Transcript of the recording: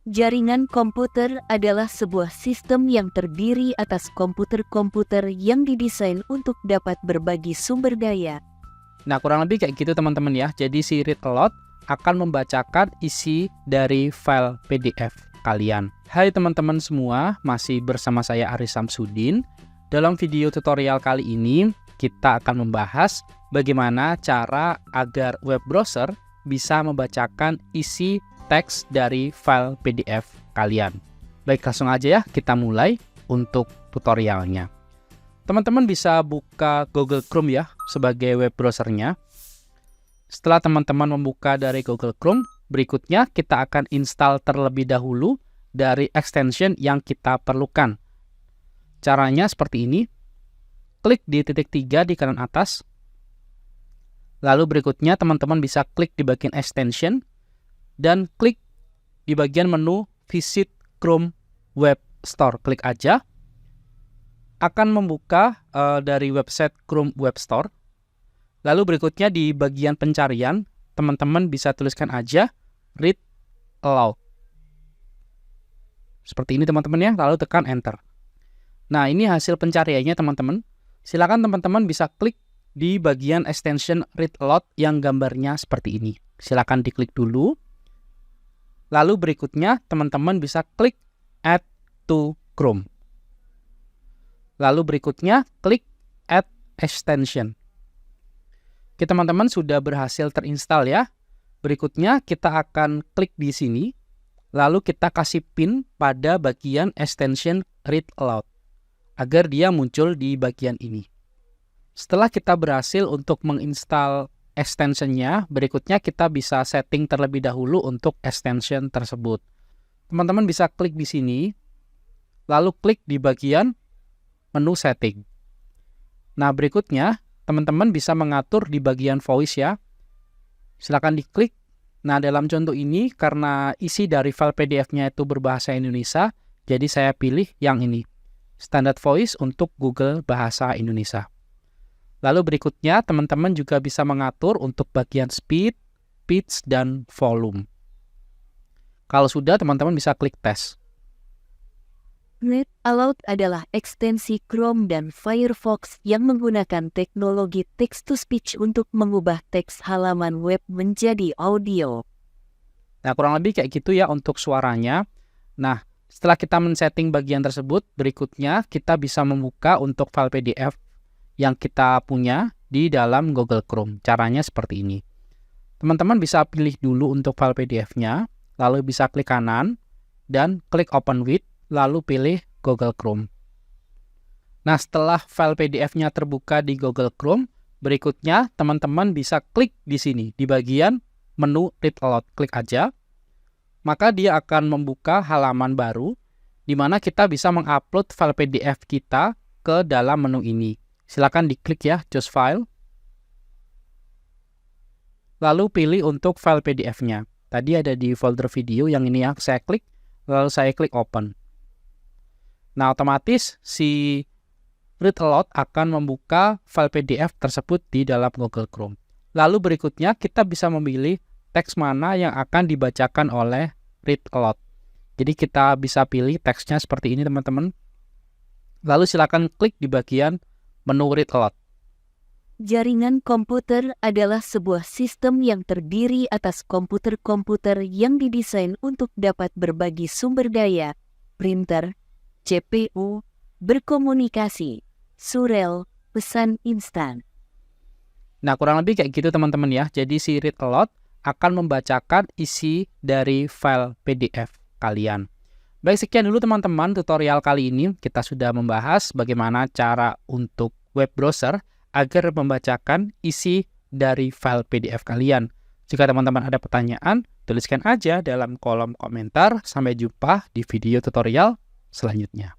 Jaringan komputer adalah sebuah sistem yang terdiri atas komputer-komputer yang didesain untuk dapat berbagi sumber daya. Nah, kurang lebih kayak gitu teman-teman ya. Jadi si read aloud akan membacakan isi dari file PDF kalian. Hai teman-teman semua, masih bersama saya Aris Samsudin. Dalam video tutorial kali ini, kita akan membahas bagaimana cara agar web browser bisa membacakan isi teks dari file PDF kalian. Baik, langsung aja ya kita mulai untuk tutorialnya. Teman-teman bisa buka Google Chrome ya sebagai web browsernya. Setelah teman-teman membuka dari Google Chrome, berikutnya kita akan install terlebih dahulu dari extension yang kita perlukan. Caranya seperti ini. Klik di titik 3 di kanan atas. Lalu berikutnya teman-teman bisa klik di bagian extension dan klik di bagian menu Visit Chrome Web Store. Klik aja. Akan membuka dari website Chrome Web Store. Lalu berikutnya di bagian pencarian, teman-teman bisa tuliskan aja read aloud. Seperti ini teman-teman ya, lalu tekan enter. Nah, ini hasil pencariannya teman-teman. Silakan teman-teman bisa klik di bagian extension read aloud yang gambarnya seperti ini. Silakan diklik dulu. Lalu berikutnya teman-teman bisa klik Add to Chrome. Lalu berikutnya klik Add Extension. Oke teman-teman, sudah berhasil terinstall ya. Berikutnya kita akan klik di sini. Lalu kita kasih pin pada bagian extension read aloud agar dia muncul di bagian ini. Setelah kita berhasil untuk menginstal extensionnya, berikutnya kita bisa setting terlebih dahulu untuk extension tersebut. Teman-teman bisa klik di sini, lalu klik di bagian menu setting. Nah, berikutnya teman-teman bisa mengatur di bagian voice ya. Silakan diklik. Nah, dalam contoh ini karena isi dari file PDF-nya itu berbahasa Indonesia, jadi saya pilih yang ini. Standard voice untuk Google Bahasa Indonesia. Lalu berikutnya, teman-teman juga bisa mengatur untuk bagian speed, pitch, dan volume. Kalau sudah, teman-teman bisa klik tes. Read aloud adalah ekstensi Chrome dan Firefox yang menggunakan teknologi text-to-speech untuk mengubah teks halaman web menjadi audio. Nah, kurang lebih kayak gitu ya untuk suaranya. Nah, setelah kita men-setting bagian tersebut, berikutnya kita bisa membuka untuk file PDF yang kita punya di dalam Google Chrome. Caranya seperti ini. Teman-teman bisa pilih dulu untuk file PDF-nya, lalu bisa klik kanan, dan klik Open With, lalu pilih Google Chrome. Nah, setelah file PDF-nya terbuka di Google Chrome, berikutnya teman-teman bisa klik di sini, di bagian menu Read Aloud. Klik aja, maka dia akan membuka halaman baru, di mana kita bisa mengupload file PDF kita ke dalam menu ini. Silakan diklik ya, Choose File. Lalu pilih untuk file PDF-nya. Tadi ada di folder video yang ini ya, saya klik, lalu saya klik Open. Nah, otomatis si Read Aloud akan membuka file PDF tersebut di dalam Google Chrome. Lalu berikutnya kita bisa memilih teks mana yang akan dibacakan oleh Read Aloud. Jadi kita bisa pilih teksnya seperti ini teman-teman. Lalu silakan klik di bagian menu Read Aloud. Jaringan komputer adalah sebuah sistem yang terdiri atas komputer-komputer yang didesain untuk dapat berbagi sumber daya, printer, CPU, berkomunikasi, surel, pesan instan. Nah, kurang lebih kayak gitu teman-teman ya. Jadi si Read Aloud akan membacakan isi dari file PDF kalian. Baik, sekian dulu teman-teman tutorial kali ini. Kita sudah membahas bagaimana cara untuk web browser agar membacakan isi dari file PDF kalian. Jika teman-teman ada pertanyaan, tuliskan aja dalam kolom komentar. Sampai jumpa di video tutorial selanjutnya.